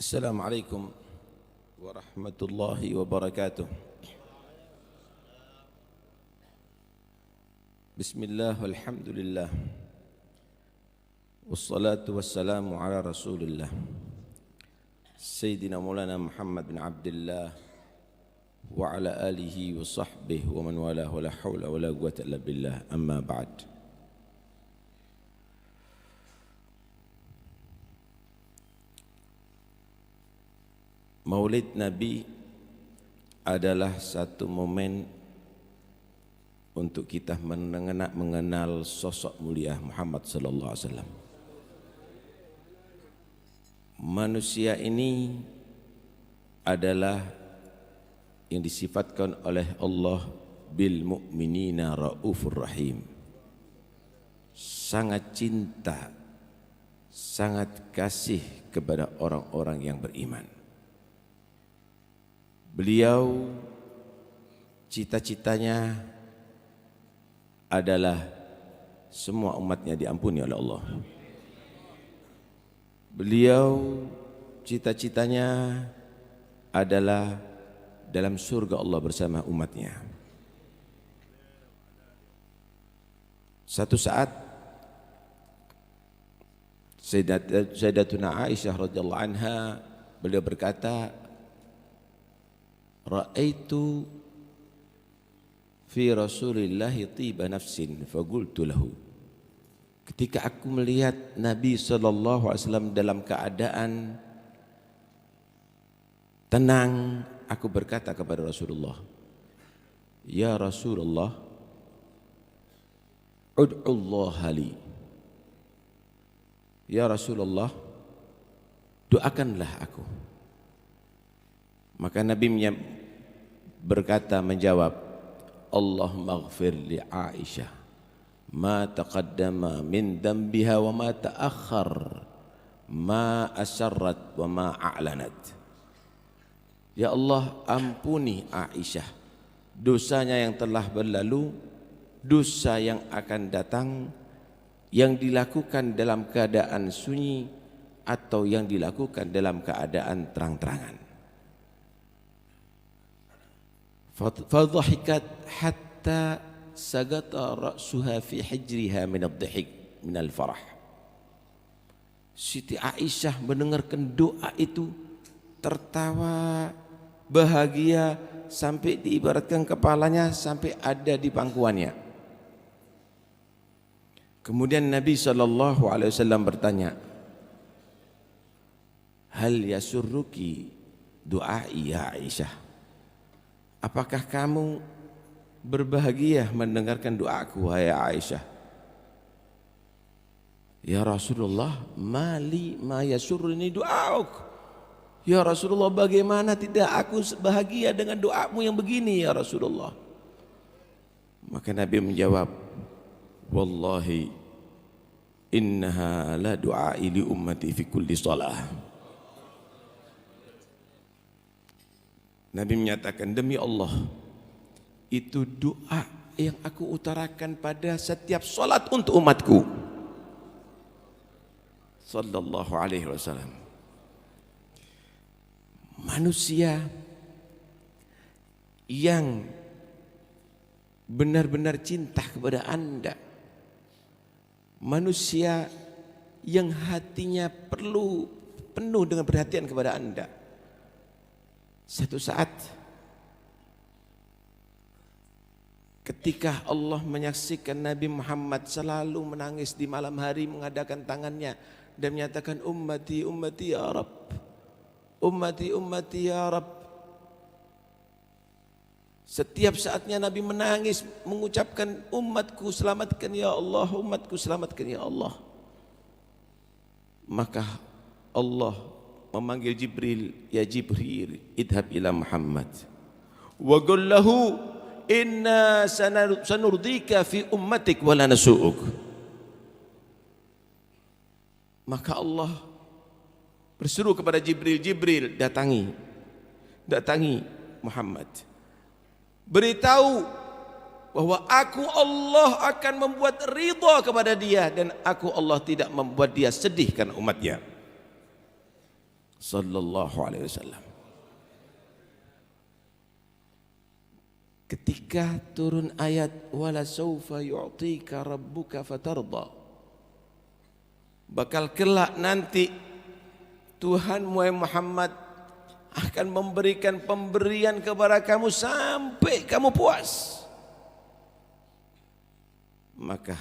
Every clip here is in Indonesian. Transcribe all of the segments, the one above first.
Assalamualaikum warahmatullahi wabarakatuh. Bismillah walhamdulillah. Wassalatu wassalamu ala rasulillah Sayyidina Maulana Muhammad bin Abdullah wa ala alihi wa sahbihi wa man walah wa la hawla wa la quwwata illa billah, amma ba'd. Maulid Nabi adalah satu momen untuk kita mengenal sosok mulia Muhammad sallallahu alaihi wasallam. Manusia ini adalah yang disifatkan oleh Allah bil mu'minina raufur rahim. Sangat cinta, sangat kasih kepada orang-orang yang beriman. Beliau cita-citanya adalah semua umatnya diampuni oleh Allah. Beliau cita-citanya adalah dalam surga Allah bersama umatnya. Satu saat Sayyidatuna Aisyah radhiyallahu anha, beliau berkata, Ra'aitu fi Rasulillahi tiba nafsin faqultu lahu. Ketika aku melihat Nabi sallallahu alaihi wasallam dalam keadaan tenang, aku berkata kepada Rasulullah, Ya Rasulullah, ud'ullah li. Ya Rasulullah, doakanlah aku. Maka Nabi berkata, menjawab, Allahumma ighfir li Aisyah ma taqaddama min dambiha wa ma ta'akhkhar, ma asarrat wa ma a'lanat. Ya Allah, ampuni Aisyah dosanya yang telah berlalu, dosa yang akan datang, yang dilakukan dalam keadaan sunyi atau yang dilakukan dalam keadaan terang-terangan. Fadhahikat hatta sagata ra'suha fi hijriha min ad-dhihik min al-farah. Siti Aisyah mendengarkan doa itu tertawa bahagia sampai diibaratkan kepalanya sampai ada di pangkuannya. Kemudian Nabi sallallahu alaihi wasallam bertanya, Hal yasurruki du'ai ya Aisyah? Apakah kamu berbahagia mendengarkan doaku, wahai Aisyah? Ya Rasulullah, mali ma yasurruni du'auk. Ya Rasulullah, bagaimana tidak aku bahagia dengan doamu yang begini ya Rasulullah? Maka Nabi menjawab, Wallahi innaha la du'ai li ummati fi kulli salah. Nabi menyatakan, demi Allah, itu doa yang aku utarakan pada setiap salat untuk umatku. Sallallahu alaihi wasallam. Manusia yang benar-benar cinta kepada Anda, manusia yang hatinya penuh dengan perhatian kepada Anda, satu saat ketika Allah menyaksikan Nabi Muhammad selalu menangis di malam hari, mengadakan tangannya dan menyatakan, Ummati, ummati ya Rabb, ummati, ummati ya Rabb. Setiap saatnya Nabi menangis mengucapkan, umatku selamatkan ya Allah, umatku selamatkan ya Allah. Maka Allah memanggil Jibril, ya Jibril, idhab ila Muhammad wa qul lahu inna sanurdika fi ummatik wa la nasu'uk. Maka Allah berseru kepada Jibril, Jibril, datangi Muhammad, beritahu bahwa aku Allah akan membuat ridha kepada dia dan aku Allah tidak membuat dia sedih karena umatnya. sallallahu alaihi wasallam. Ketika turun ayat wala saufa yu'tika rabbuka fatarda, bakal kelak nanti Tuhanmu Muhammad akan memberikan pemberian kepada kamu sampai kamu puas. Maka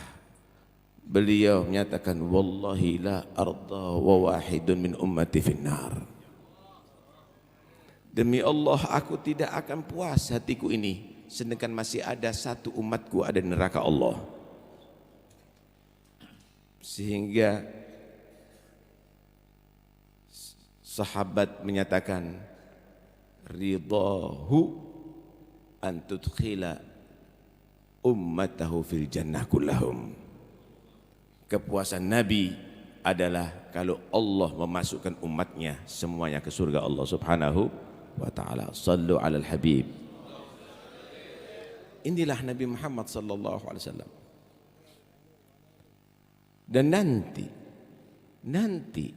beliau menyatakan wallahi la arda wa wahidun min ummati finnar. Demi Allah aku tidak akan puas hatiku ini sedangkan masih ada satu umatku ada di neraka Allah. Sehingga sahabat menyatakan ridahu an tudkhila ummatahu fil jannah kullahum. Kepuasan Nabi adalah kalau Allah memasukkan umatnya semuanya ke surga Allah Subhanahu wa taala. Sallu alal habib. Inilah Nabi Muhammad sallallahu alaihi wasallam. Dan nanti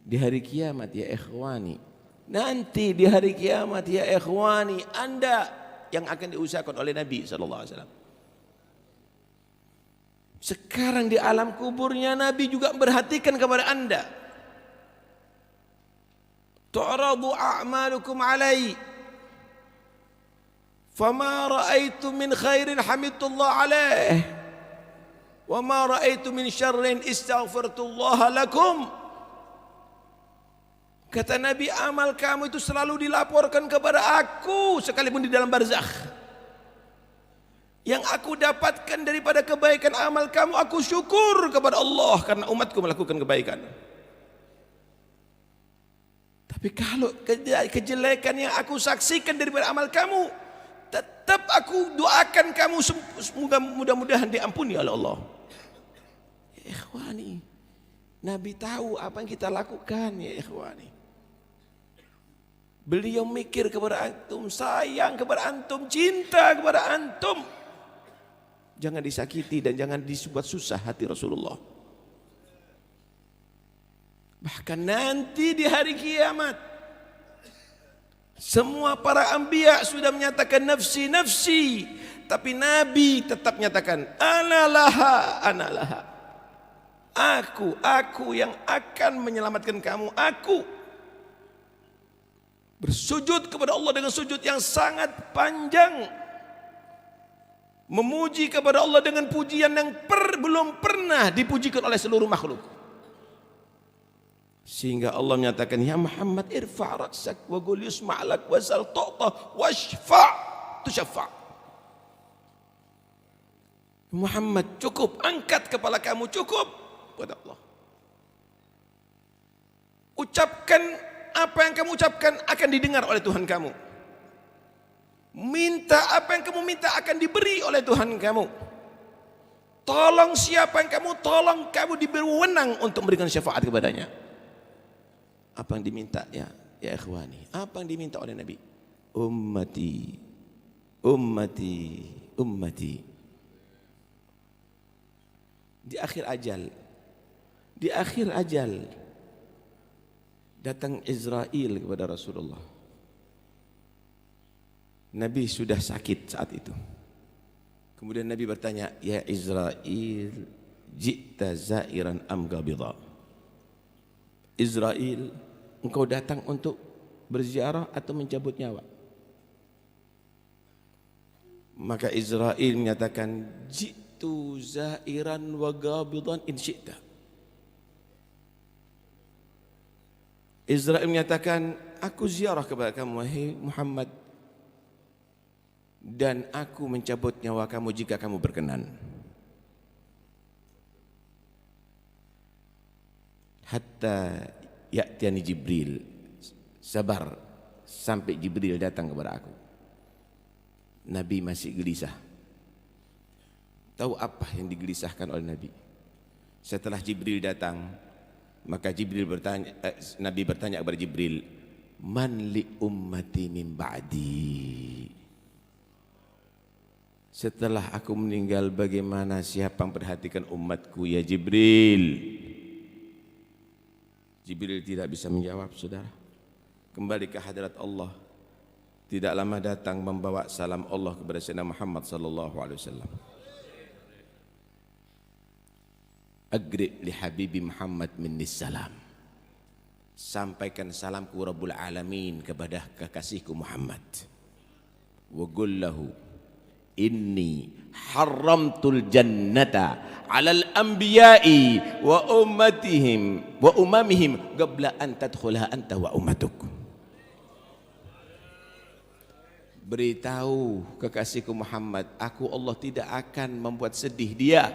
di hari kiamat ya ikhwani, nanti di hari kiamat ya ikhwani, Anda yang akan diusahakan oleh Nabi sallallahu alaihi wasallam. Sekarang di alam kuburnya Nabi juga memperhatikan kepada Anda. Tu'radu a'malukum alai fama ra'aitu min khairin hamidullah alaih wa ma ra'aitu min syarrin istaghfirtullah lakum. Kata Nabi, amal kamu itu selalu dilaporkan kepada aku sekalipun di dalam barzakh. Yang aku dapatkan daripada kebaikan amal kamu, aku syukur kepada Allah karena umatku melakukan kebaikan. Tapi kalau kejelekan yang aku saksikan daripada amal kamu, tetap aku doakan kamu semoga mudah-mudahan diampuni oleh Allah. Ya ikhwani, Nabi tahu apa yang kita lakukan ya ikhwani. Beliau mikir kepada antum, sayang kepada antum, cinta kepada antum. Jangan disakiti dan jangan dibuat susah hati Rasulullah. Bahkan nanti di hari kiamat, semua para anbiya sudah menyatakan nafsi nafsi, tapi Nabi tetap menyatakan ana laha. Aku yang akan menyelamatkan kamu. Aku bersujud kepada Allah dengan sujud yang sangat panjang. Memuji kepada Allah dengan pujian yang belum pernah dipujikan oleh seluruh makhluk. Sehingga Allah menyatakan, ya Muhammad irfa' ra'sak wa qul yusma'lak wa sal tu'ta washfa' tushaffa'. Muhammad cukup, angkat kepala kamu, cukup kepada Allah. Ucapkan apa yang kamu ucapkan akan didengar oleh Tuhan kamu. Minta apa yang kamu minta akan diberi oleh Tuhan kamu. Tolong siapa yang kamu tolong, kamu diberi wewenang untuk memberikan syafaat kepadanya. Apa yang diminta ya ikhwani? Apa yang diminta oleh Nabi? Ummati, ummati, ummati. Di akhir ajal datang Israel kepada Rasulullah. Nabi sudah sakit saat itu. Kemudian Nabi bertanya, ya Israel, ji'ta zairan am gabidha? Israel, engkau datang untuk berziarah atau mencabut nyawa? Maka Israel menyatakan, ji'tu zairan wa gabidhan in syi'ta. Israel menyatakan, aku ziarah kepada kamu wahai Muhammad, dan aku mencabut nyawa kamu jika kamu berkenan. Hatta ya'tiani Jibril, sabar sampai Jibril datang kepada aku. Nabi masih gelisah. Tahu apa yang digelisahkan oleh Nabi? Setelah Jibril datang, maka Nabi bertanya kepada Jibril, man li ummati min ba'di? Setelah aku meninggal bagaimana, siapa yang perhatikan umatku ya Jibril? Jibril tidak bisa menjawab, saudara. Kembali ke hadirat Allah. Tidak lama datang membawa salam Allah kepada Sayyidina Muhammad sallallahu alaihi wasallam. Agri li habibi Muhammad minni salam. Sampaikan salamku Rabbul Alamin kepada kekasihku Muhammad. Wa qul lahu inni haramtul jannata 'alal anbiya'i wa ummatihim wa umamihim qabla an tadkhulaha anta wa ummatuk. Beritahu kekasihku Muhammad, aku Allah tidak akan membuat sedih dia,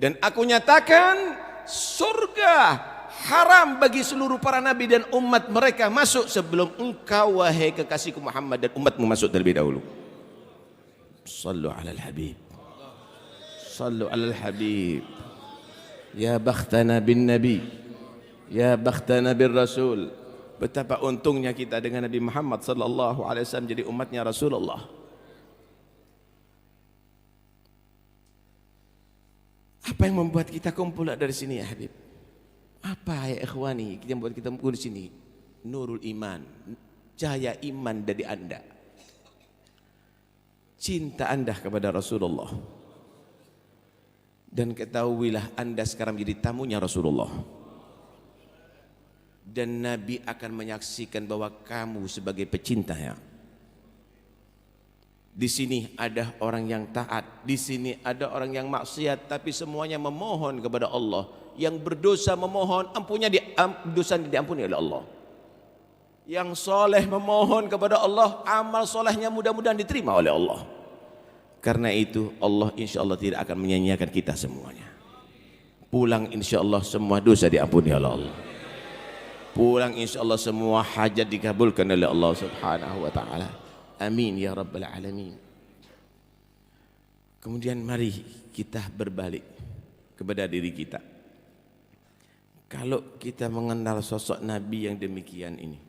dan aku nyatakan surga haram bagi seluruh para nabi dan umat mereka masuk sebelum engkau wahai kekasihku Muhammad dan umatmu masuk terlebih dahulu. Sallu alal habib, sallu alal habib. Ya bakhtana bin nabi, ya bakhtana bin rasul. Betapa untungnya kita dengan Nabi Muhammad sallallahu alaihi wasallam jadi umatnya Rasulullah. Apa yang membuat kita kumpul dari sini ya Habib? Apa ya ikhwani yang membuat kita kumpul di sini? Nurul iman, cahaya iman dari Anda. Cinta Anda kepada Rasulullah. Dan ketahuilah Anda sekarang menjadi tamunya Rasulullah. Dan Nabi akan menyaksikan bahwa kamu sebagai pecintanya. Di sini ada orang yang taat, di sini ada orang yang maksiat, tapi semuanya memohon kepada Allah. Yang berdosa memohon dosanya diampuni oleh Allah. Yang soleh memohon kepada Allah, amal solehnya mudah-mudahan diterima oleh Allah. Karena itu Allah insya Allah tidak akan menyanyiakan kita semuanya. Pulang insya Allah semua dosa diampuni oleh Allah. Pulang insya Allah semua hajat dikabulkan oleh Allah subhanahu wa ta'ala. Amin ya rabbal alamin. Kemudian mari kita berbalik kepada diri kita. Kalau kita mengenal sosok Nabi yang demikian ini,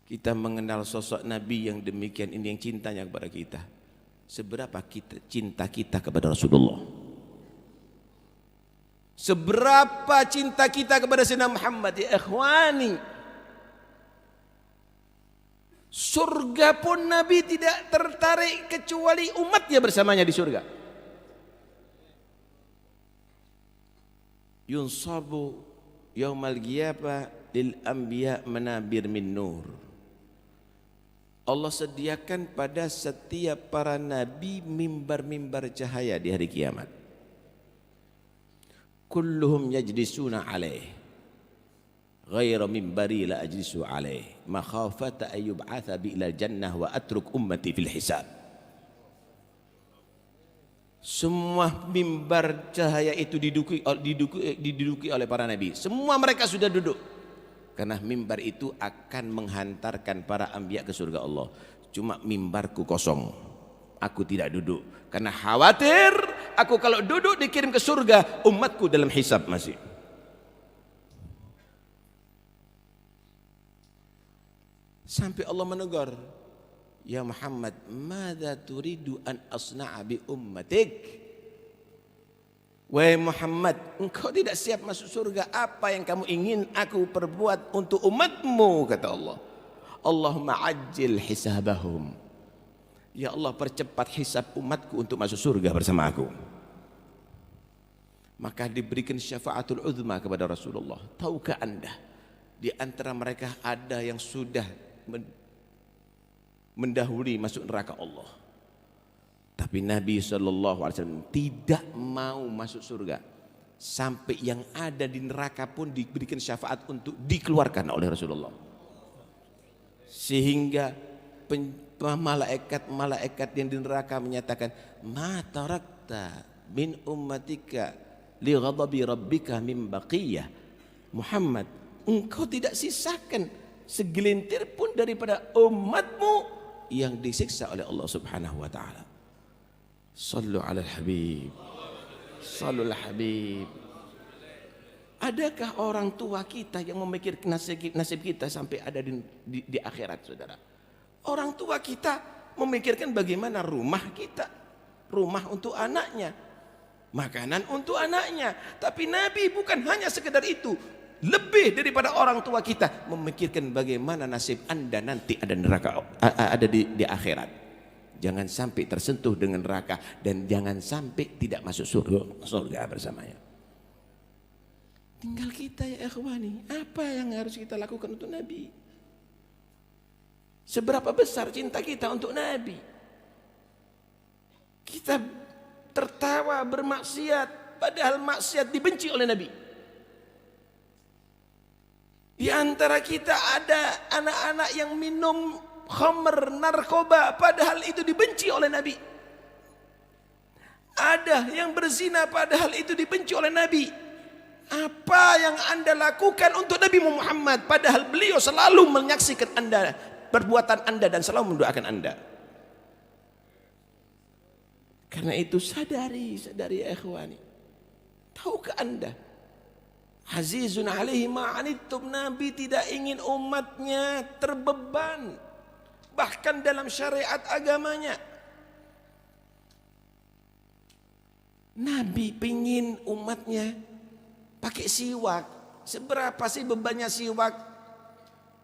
kita mengenal sosok Nabi yang demikian ini, yang cintanya kepada kita, seberapa cinta kita kepada Rasulullah? Seberapa cinta kita kepada Sayyidina Muhammad ya ikhwani. Surga pun Nabi tidak tertarik kecuali umatnya bersamanya di surga. Yunsabu yaumal qiyamah lil anbiya manabir min nur. Allah sediakan pada setiap para nabi mimbar-mimbar cahaya di hari kiamat. Kulluhum yajlisuna alaih ghaira mimbari la ajlisu alaih makhafata ayyub'atha bi ila jannah wa atruk ummati fil hisab. Semua mimbar cahaya itu diduduki oleh para nabi. Semua mereka sudah duduk, karena mimbar itu akan menghantarkan para anbiya ke surga Allah. Cuma mimbarku kosong, aku tidak duduk, karena khawatir aku kalau duduk dikirim ke surga, umatku dalam hisab masih. Sampai Allah menegur, ya Muhammad, madza turidu an asna'a bi ummatik? Wahai Muhammad, engkau tidak siap masuk surga, apa yang kamu ingin aku perbuat untuk umatmu? Kata Allah, Allahumma ajil hisabahum. Ya Allah, percepat hisab umatku untuk masuk surga bersama aku. Maka diberikan syafaatul uzma kepada Rasulullah. Tahukah anda, di antara mereka ada yang sudah mendahului masuk neraka Allah, tapi Nabi SAW tidak mau masuk surga sampai yang ada di neraka pun diberikan syafaat untuk dikeluarkan oleh Rasulullah. Sehingga malaikat yang di neraka menyatakan, ma tarakta min ummatika li ghadabi rabbika min baqiyah. Muhammad, engkau tidak sisakan segelintir pun daripada umatmu yang disiksa oleh Allah Subhanahu wa taala. Sallu alal habib, sallu alal habib. Adakah orang tua kita yang memikirkan nasib kita sampai ada di akhirat, saudara? Orang tua kita memikirkan bagaimana rumah kita, rumah untuk anaknya, makanan untuk anaknya. Tapi Nabi bukan hanya sekedar itu, lebih daripada orang tua kita memikirkan bagaimana nasib Anda nanti ada neraka, ada di akhirat. Jangan sampai tersentuh dengan neraka dan jangan sampai tidak masuk surga bersamanya. Tinggal kita ya ikhwani, apa yang harus kita lakukan untuk Nabi? Seberapa besar cinta kita untuk Nabi? Kita tertawa bermaksiat padahal maksiat dibenci oleh Nabi. Di antara kita ada anak-anak yang minum khamr, narkoba, padahal itu dibenci oleh Nabi. Ada yang berzina, padahal itu dibenci oleh Nabi. Apa yang Anda lakukan untuk Nabi Muhammad, padahal beliau selalu menyaksikan Anda, perbuatan Anda, dan selalu mendoakan Anda. Karena itu sadari ya ikhwani. Tahukah Anda? Azizun alaihi ma'anittum, Nabi tidak ingin umatnya terbeban. Bahkan dalam syariat agamanya. Nabi ingin umatnya pakai siwak. Seberapa sih bebannya siwak?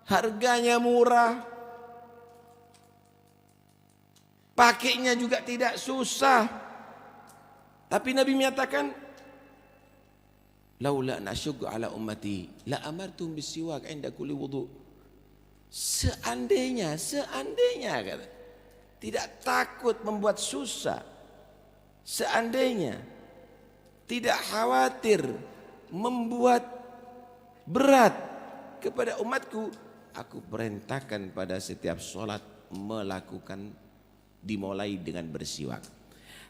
Harganya murah. Pakainya juga tidak susah. Tapi Nabi menyatakan, laula nasyuggu ala ummati la amartum bisiwak inda kulli wudu. Seandainya kata, tidak takut membuat susah, seandainya tidak khawatir membuat berat kepada umatku, aku perintahkan pada setiap sholat melakukan, dimulai dengan bersiwak.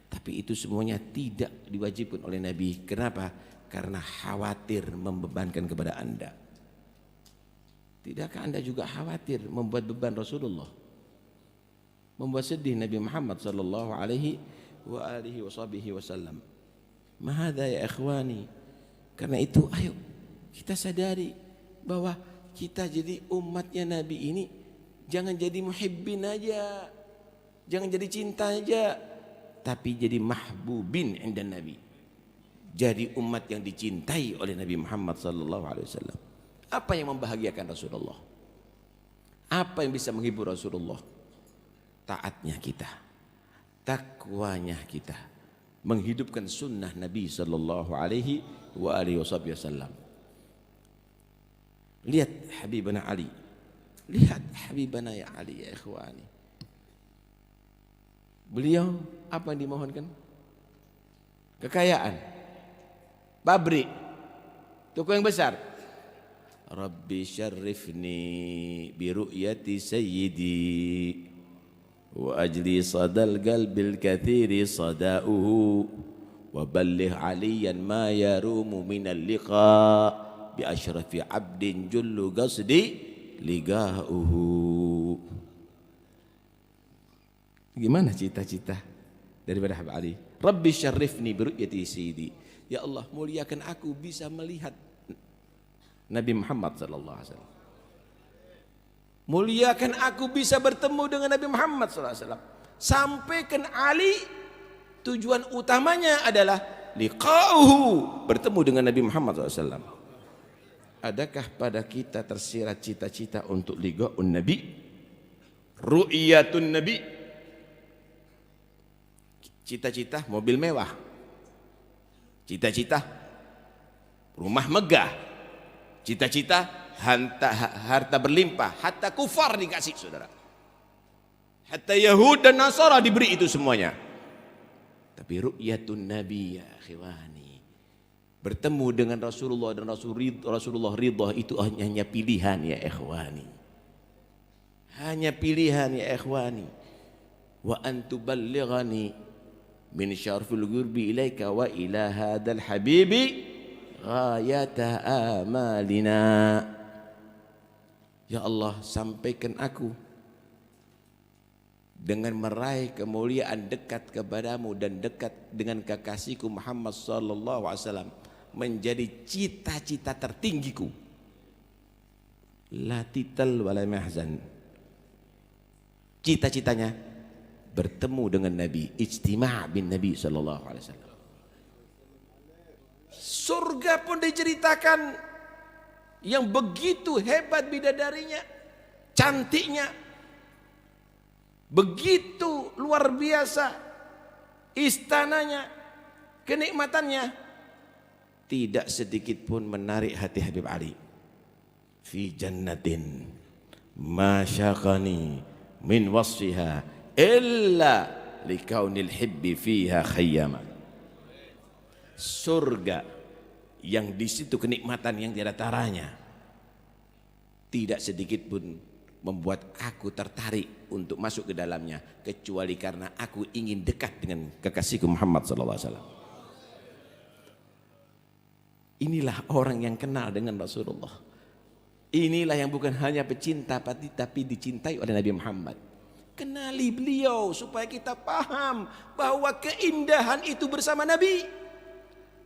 Tapi itu semuanya tidak diwajibkan oleh Nabi. Kenapa? Karena khawatir membebankan kepada Anda. Tidakkah Anda juga khawatir membuat beban Rasulullah, membuat sedih Nabi Muhammad sallallahu alaihi wasallam? Mahadha ya ikhwani. Karena itu ayo kita sadari bahwa kita jadi umatnya Nabi ini jangan jadi muhibbin aja, jangan jadi cinta aja, tapi jadi mahbubin inda Nabi. Jadi umat yang dicintai oleh Nabi Muhammad sallallahu alaihi wasallam. Apa yang membahagiakan Rasulullah? Apa yang bisa menghibur Rasulullah? Taatnya kita, takwanya kita, menghidupkan sunnah Nabi sallallahu alaihi wasallam. Lihat Habibana Ali, lihat Habibana ya Ali ya ikhwani. Beliau apa yang dimohonkan? Kekayaan, pabrik, toko yang besar. Rabbi syarrifni bi ru'yati sayyidi wa ajli sadal qalbil kathiri sadauhu wa balligh aliyan ma yarumu minal liqa bi ashrafi abdin jullu qasdi ligauhu. Gimana cita-cita daripada Habib Ali? Rabbi syarrifni bi ru'yati sayyidi. Ya Allah, muliakan aku bisa melihat Nabi Muhammad sallallahu alaihi wasallam. Muliakan aku bisa bertemu dengan Nabi Muhammad sallallahu alaihi wasallam. Sampaikan Ali tujuan utamanya adalah liqa'uhu, bertemu dengan Nabi Muhammad sallallahu alaihi wasallam. Adakah pada kita tersirat cita-cita untuk liqa'un Nabi? Ru'yatun Nabi. Cita-cita mobil mewah, cita-cita rumah megah, cita-cita harta berlimpah, hatta kufar dikasih saudara, hatta Yahud dan Nasara diberi itu semuanya. Tapi ru'yatun Nabi ya akhwani, bertemu dengan Rasulullah dan Rasulullah ridha, itu hanya pilihan ya ikhwani, hanya pilihan ya ikhwani. Wa antuballighani min syarfil ghurbi ilaika wa ila hadzal habibi ghayata amalina. Ya Allah, sampaikan aku dengan meraih kemuliaan dekat kepadamu dan dekat dengan kekasihku Muhammad sallallahu alaihi wasallam menjadi cita-cita tertinggiku. La tital wala mahzan. Cita-citanya bertemu dengan Nabi, ijtima' bin Nabi sallallahu alaihi wasallam. Surga pun diceritakan yang begitu hebat bidadarinya, cantiknya, begitu luar biasa istananya, kenikmatannya, tidak sedikit pun menarik hati Habib Ali. Fi jannatin ma syaqani min wasfiha illa likaunil hibbi fiha khayyama. Surga yang di situ kenikmatan yang tiada taranya, tidak sedikit pun membuat aku tertarik untuk masuk ke dalamnya, kecuali karena aku ingin dekat dengan kekasihku Muhammad sallallahu alaihi wasallam. Inilah orang yang kenal dengan Rasulullah. Inilah yang bukan hanya pecinta tapi dicintai oleh Nabi Muhammad. Kenali beliau supaya kita paham bahwa keindahan itu bersama Nabi.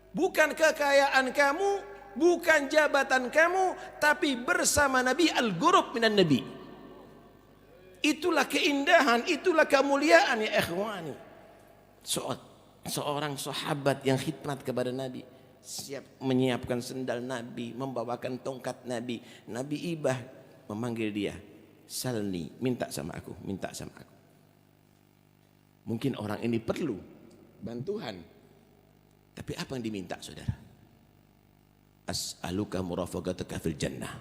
Bukan kekayaan kamu, bukan jabatan kamu, tapi bersama Nabi, al-ghurub minan Nabi. Itulah keindahan, itulah kemuliaan ya ikhwani. Seorang sahabat yang khidmat kepada Nabi, siap menyiapkan sendal Nabi, membawakan tongkat Nabi. Nabi ibah memanggil dia, salni, minta sama aku, minta sama aku. Mungkin orang ini perlu bantuan. Tapi apa yang diminta saudara? As'aluka murafaqataka fil jannah.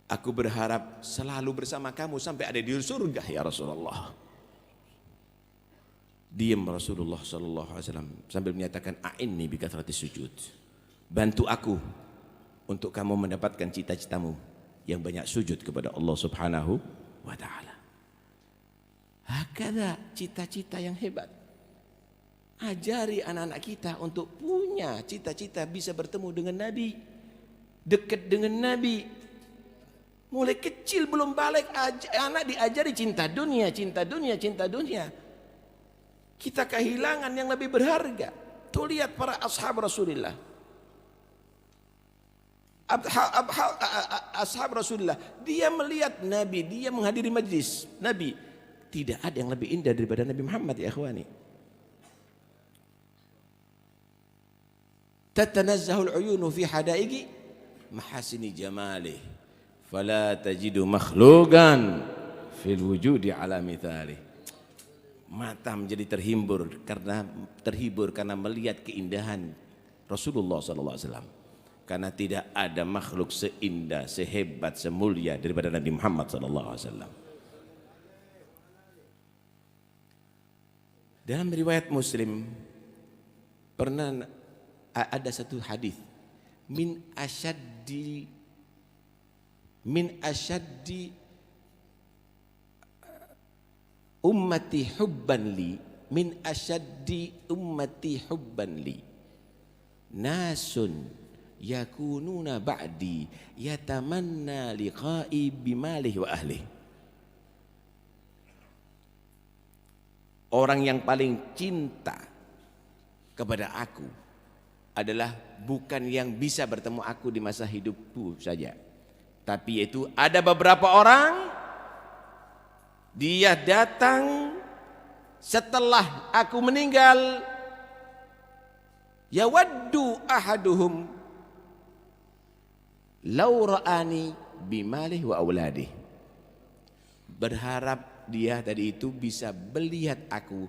Aku berharap selalu bersama kamu sampai ada di surga ya Rasulullah. Diam Rasulullah sallallahu alaihi wasallam sambil menyatakan a'inni bi kathratis sujud. Bantu aku untuk kamu mendapatkan cita-citamu yang banyak sujud kepada Allah Subhanahu wa taala. Hakada cita-cita yang hebat. Ajari anak-anak kita untuk punya cita-cita bisa bertemu dengan Nabi, dekat dengan Nabi. Mulai kecil belum balik anak diajari cinta dunia, cinta dunia, cinta dunia. Kita kehilangan yang lebih berharga. Tuh lihat para ashab Rasulullah. Ashab Rasulullah, dia melihat Nabi, dia menghadiri majlis Nabi. Tidak ada yang lebih indah daripada Nabi Muhammad ya ikhwani. Tatanazzahul uyunu fi hadaigi mahasini jamalih fala tajidu makhluqan fil wujudi ala mithali. Mata menjadi terhibur karena melihat keindahan Rasulullah sallallahu alaihi wasallam. Karena tidak ada makhluk seindah, sehebat, semulia daripada Nabi Muhammad sallallahu alaihi wasallam. Dalam riwayat Muslim pernah ada satu hadis min asyaddi ummati hubban li min asyaddi ummati hubban li nasun yakununa ba'di yatamanna liqa'i bimalihi wa ahlihi. Orang yang paling cinta kepada aku adalah bukan yang bisa bertemu aku di masa hidupku saja, tapi yaitu ada beberapa orang dia datang setelah aku meninggal, yawaddu ahaduhum law ra'ani bimalih wa auladihi. Berharap dia tadi itu bisa melihat aku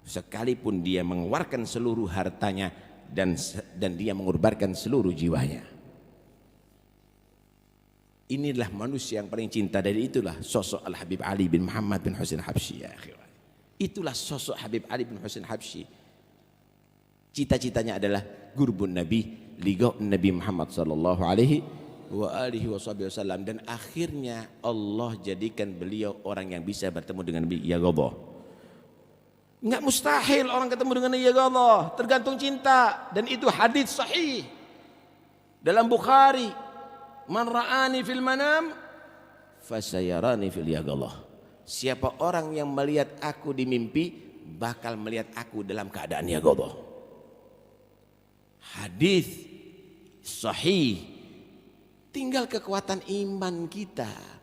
sekalipun dia mengeluarkan seluruh hartanya dan dia mengorbankan seluruh jiwanya. Inilah manusia yang paling cinta, dan itulah sosok Al-Habib Ali bin Muhammad bin Husain Habsyi ya akhirnya. Itulah sosok Habib Ali bin Husain Habsyi. Cita-citanya adalah gurbun Nabi, liqa Nabi Muhammad sallallahu alaihi wa alihi wasallam, dan akhirnya Allah jadikan beliau orang yang bisa bertemu dengan Nabi ya Allah. Enggak mustahil orang ketemu dengan ya Allah, tergantung cinta, dan itu hadis sahih dalam Bukhari. Man ra'ani fil manam fasayarani fil yaqظah. Siapa orang yang melihat aku di mimpi bakal melihat aku dalam keadaan yaqظah. Hadis sahih. Tinggal kekuatan iman kita.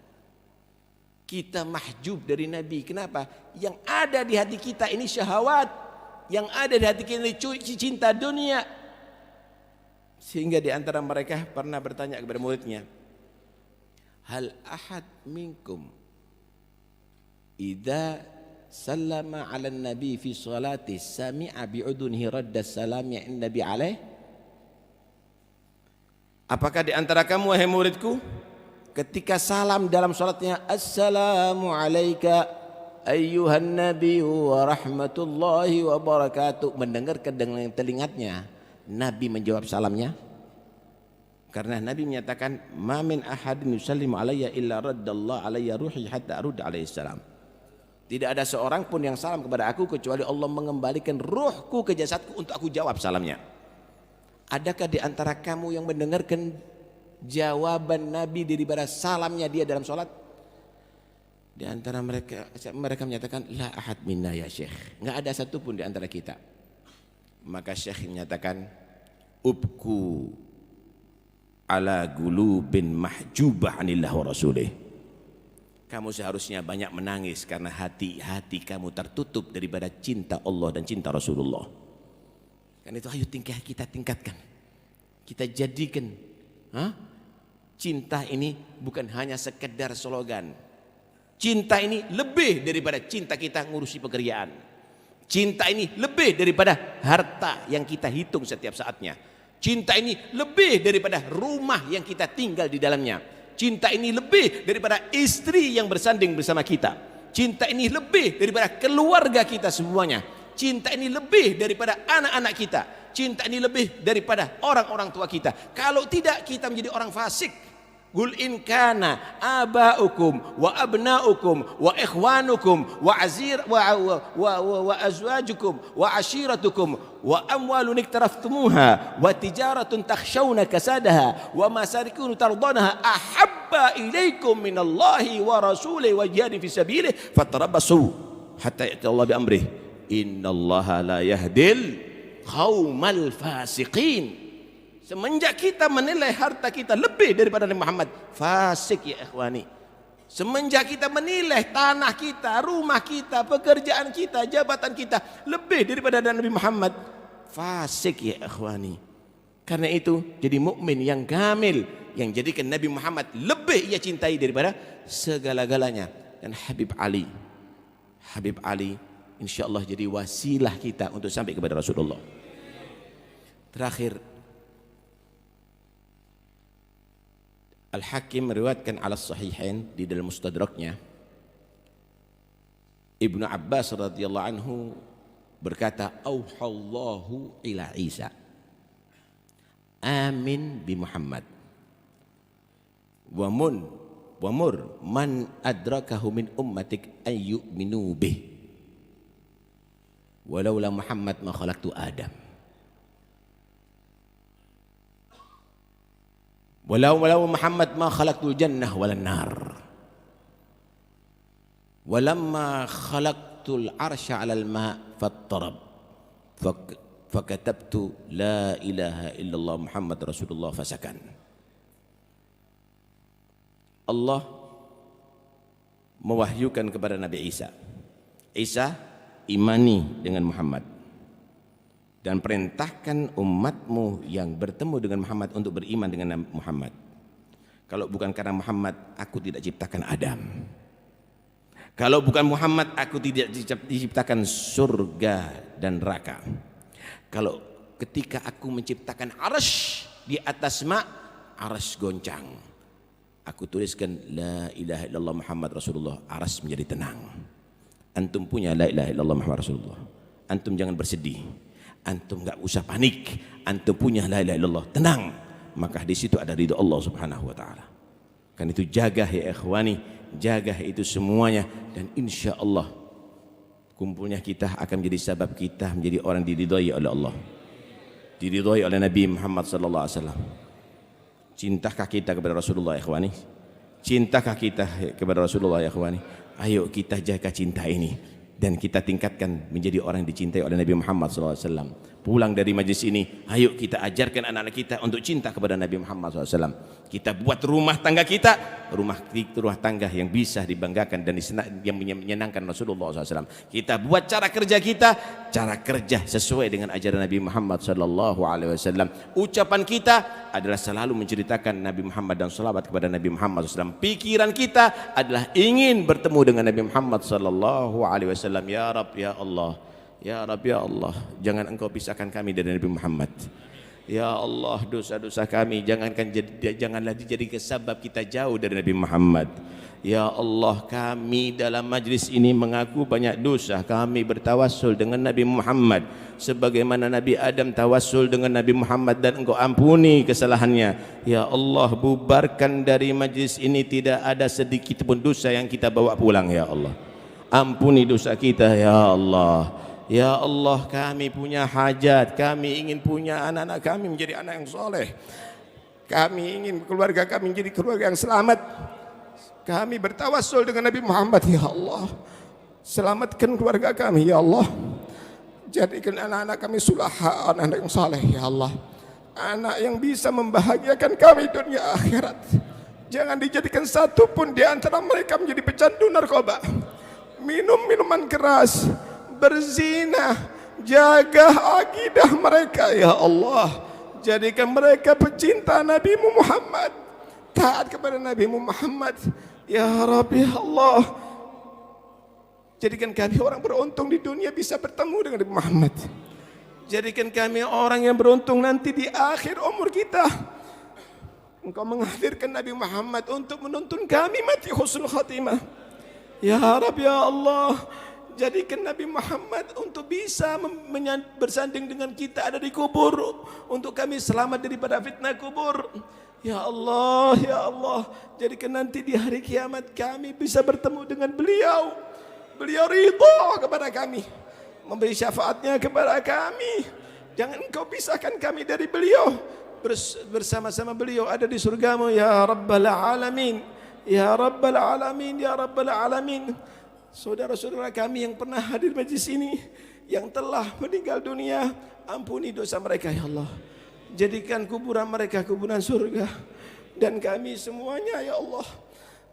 Kita mahjub dari Nabi. Kenapa? Yang ada di hati kita ini syahwat. Yang ada di hati kita ini cinta dunia. Sehingga di antara mereka pernah bertanya kepada muridnya, hal ahad minkum idza sallama ala nabi fi salati sami'a bi'udunihi radda salami nabi alaih. Apakah di antara kamu wahai muridku ketika salam dalam salatnya assalamu alayka ayyuhan nabi wa rahmatullahi wa barakatuh, mendengarkan dengan telinganya Nabi menjawab salamnya? Karena Nabi menyatakan ma min ahadin yusallimu alayya illa raddallahu alayya ruhi hatta arud alaihi salam. Tidak ada seorang pun yang salam kepada aku kecuali Allah mengembalikan ruhku ke jasadku untuk aku jawab salamnya. Adakah di antara kamu yang mendengarkan jawaban Nabi daripada salamnya dia dalam sholat? Di antara mereka menyatakan la ahad minna ya Syekh, nggak ada satupun di antara kita. Maka Syekh menyatakan ubku ala gulubin mahjubah anillah wa rasulih. Kamu seharusnya banyak menangis karena hati-hati kamu tertutup daripada cinta Allah dan cinta Rasulullah. Kan itu ayo kita tingkatkan, kita jadikan cinta ini bukan hanya sekedar slogan. Cinta ini lebih daripada cinta kita ngurusi pekerjaan. Cinta ini lebih daripada harta yang kita hitung setiap saatnya. Cinta ini lebih daripada rumah yang kita tinggal di dalamnya. Cinta ini lebih daripada istri yang bersanding bersama kita. Cinta ini lebih daripada keluarga kita semuanya. Cinta ini lebih daripada anak-anak kita. Cinta ini lebih daripada orang-orang tua kita. Kalau tidak, kita menjadi orang fasik. Qul in kana aba'ukum wa abna'ukum wa ikhwanukum wa azwajukum wa ashiratukum wa amwalun iktaraftumuha wa tijaratun takhshawna kasadaha wa masarikun tardanaha ahabba ilaikum minallahi wa rasulihi wa jihadin fi sabilihi fatarabbasu hatta ya'ti Allah bi amrihi innallaha la yahdil qaumal fasiqin. Semenjak kita menilai harta kita lebih daripada Nabi Muhammad, fasik ya ikhwani. Semenjak kita menilai tanah kita, rumah kita, pekerjaan kita, jabatan kita lebih daripada Nabi Muhammad, fasik ya ikhwani. Karena itu jadi mukmin yang kamil, yang jadikan Nabi Muhammad lebih ia cintai daripada segala-galanya. Dan Habib Ali insyaallah jadi wasilah kita untuk sampai kepada Rasulullah. Terakhir, Al-Hakim meriwayatkan ala sahihain di dalam mustadraknya, Ibnu Abbas radhiyallahu anhu berkata, auhallahu ila Isa amin bi Muhammad wa mur man adrakahu min ummatik an yu'minu bih walaula Muhammad ma khalaqtu Adam. Walau Muhammad ma khalaqtul jannah walan nar. Walamma khalaqtul arsya 'alal ma' fattarab. Fakatabtu la ilaha illallah Muhammad Rasulullah fasakan. Allah mewahyukan kepada Nabi Isa. Isa, imani dengan Muhammad. Dan perintahkan umatmu yang bertemu dengan Muhammad untuk beriman dengan Muhammad. Kalau bukan karena Muhammad, aku tidak ciptakan Adam. Kalau bukan Muhammad, aku tidak diciptakan surga dan neraka. Kalau ketika aku menciptakan arsy di atas arsy goncang. Aku tuliskan la ilaha illallah Muhammad Rasulullah, arsy menjadi tenang. Antum punya la ilaha illallah Muhammad Rasulullah. Antum jangan bersedih. Antum enggak usah panik, antum punya la ilaha illallah, tenang, maka di situ ada ridho Allah Subhanahu wa taala. Kan itu jaga ya ikhwani, jaga itu semuanya, dan insya Allah kumpulnya kita akan menjadi sebab kita menjadi orang diridhoi oleh Allah, diridhoi oleh Nabi Muhammad sallallahu alaihi wasallam. Cintakah kita kepada Rasulullah ya ikhwani? Cintakah kita kepada Rasulullah ya ikhwani? Ayo kita jaga cinta ini. dan kita tingkatkan menjadi orang yang dicintai oleh Nabi Muhammad SAW. Pulang dari majlis ini, ayo kita ajarkan anak-anak kita untuk cinta kepada Nabi Muhammad SAW. Kita buat rumah tangga kita, rumah tangga yang bisa dibanggakan dan yang menyenangkan Rasulullah SAW. Kita buat cara kerja sesuai dengan ajaran Nabi Muhammad SAW. Ucapan kita adalah selalu menceritakan Nabi Muhammad dan salawat kepada Nabi Muhammad SAW. Pikiran kita adalah ingin bertemu dengan Nabi Muhammad SAW. Ya Rabb, ya Allah, ya Rabb, ya Allah, jangan engkau pisahkan kami dari Nabi Muhammad. Ya Allah, dosa-dosa kami janganlah dijadikan sebab kita jauh dari Nabi Muhammad. Ya Allah, kami dalam majlis ini mengaku banyak dosa. Kami bertawassul dengan Nabi Muhammad sebagaimana Nabi Adam tawassul dengan Nabi Muhammad, dan engkau ampuni kesalahannya. Ya Allah, bubarkan dari majlis ini tidak ada sedikit pun dosa yang kita bawa pulang. Ya Allah, ampuni dosa kita. Ya Allah, ya Allah, kami punya hajat. Kami ingin punya anak-anak kami menjadi anak yang soleh. Kami ingin keluarga kami menjadi keluarga yang selamat. Kami bertawassul dengan Nabi Muhammad. Ya Allah, selamatkan keluarga kami. Ya Allah, jadikan anak-anak kami sulaha, anak-anak yang soleh. Ya Allah, anak yang bisa membahagiakan kami dunia akhirat. Jangan dijadikan satu pun di antara mereka menjadi pecandu narkoba, minum minuman keras, berzina. Jaga akidah mereka. Ya Allah, jadikan mereka pecinta Nabi Muhammad, taat kepada Nabi Muhammad. Ya Rabbi, ya Allah, jadikan kami orang beruntung di dunia bisa bertemu dengan Nabi Muhammad. Jadikan kami orang yang beruntung nanti di akhir umur kita. Engkau menghadirkan Nabi Muhammad untuk menuntun kami mati husnul khatimah. Ya Rabbi, ya Allah, jadikan Nabi Muhammad untuk bisa bersanding dengan kita ada di kubur, untuk kami selamat daripada fitnah kubur. Ya Allah, ya Allah, jadikan nanti di hari kiamat kami bisa bertemu dengan beliau. Beliau ridha kepada kami, memberi syafaatnya kepada kami. Jangan engkau pisahkan kami dari beliau. Bersama-sama beliau ada di surgamu. Ya Rabbal Alamin, ya Rabbal Alamin, ya Rabbal Alamin. Saudara-saudara kami yang pernah hadir majlis ini, yang telah meninggal dunia, ampuni dosa mereka. Ya Allah, jadikan kuburan mereka kuburan surga. Dan kami semuanya, ya Allah,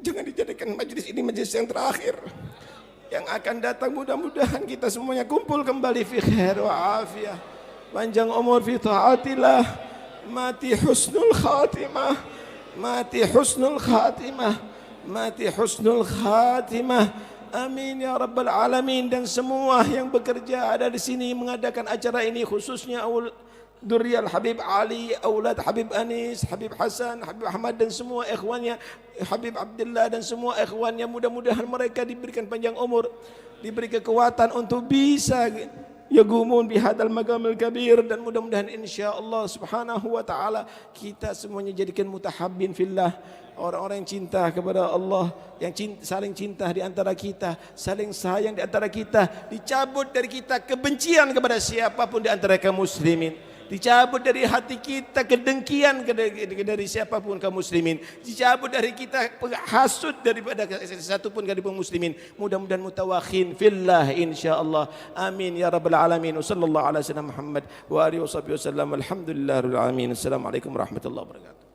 jangan dijadikan majlis ini majlis yang terakhir. Yang akan datang mudah-mudahan kita semuanya kumpul kembali fi khair wa afiyah, panjang umur fi taatillah, mati husnul khatimah, mati husnul khatimah, mati husnul khatimah. Amin ya Rabbal Alamin. Dan semua yang bekerja ada di sini mengadakan acara ini, khususnya Durriyal Habib Ali, Aulad Habib Anis, Habib Hasan, Habib Ahmad, dan semua ikhwannya, Habib Abdullah dan semua ikhwannya. Mudah-mudahan mereka diberikan panjang umur, diberi kekuatan untuk bisa yagumun bihadal magamil kabir. Dan mudah-mudahan insyaAllah subhanahu wa ta'ala kita semuanya jadikan mutahabbin fillah, orang-orang yang cinta kepada Allah, yang saling cinta di antara kita, saling sayang di antara kita. Dicabut dari kita kebencian kepada siapapun di antara kaum muslimin. Dicabut dari hati kita kedengkian dari siapapun kaum muslimin. Dicabut dari kita hasud daripada satu pun kaum muslimin. Mudah-mudahan mutawakhin fillah insyaallah. Amin ya rabbal alamin. Wassallallahu ala sayyidina Muhammad wa alihi wasallam. Alhamdulillahirabbil alamin. Assalamualaikum warahmatullahi wabarakatuh.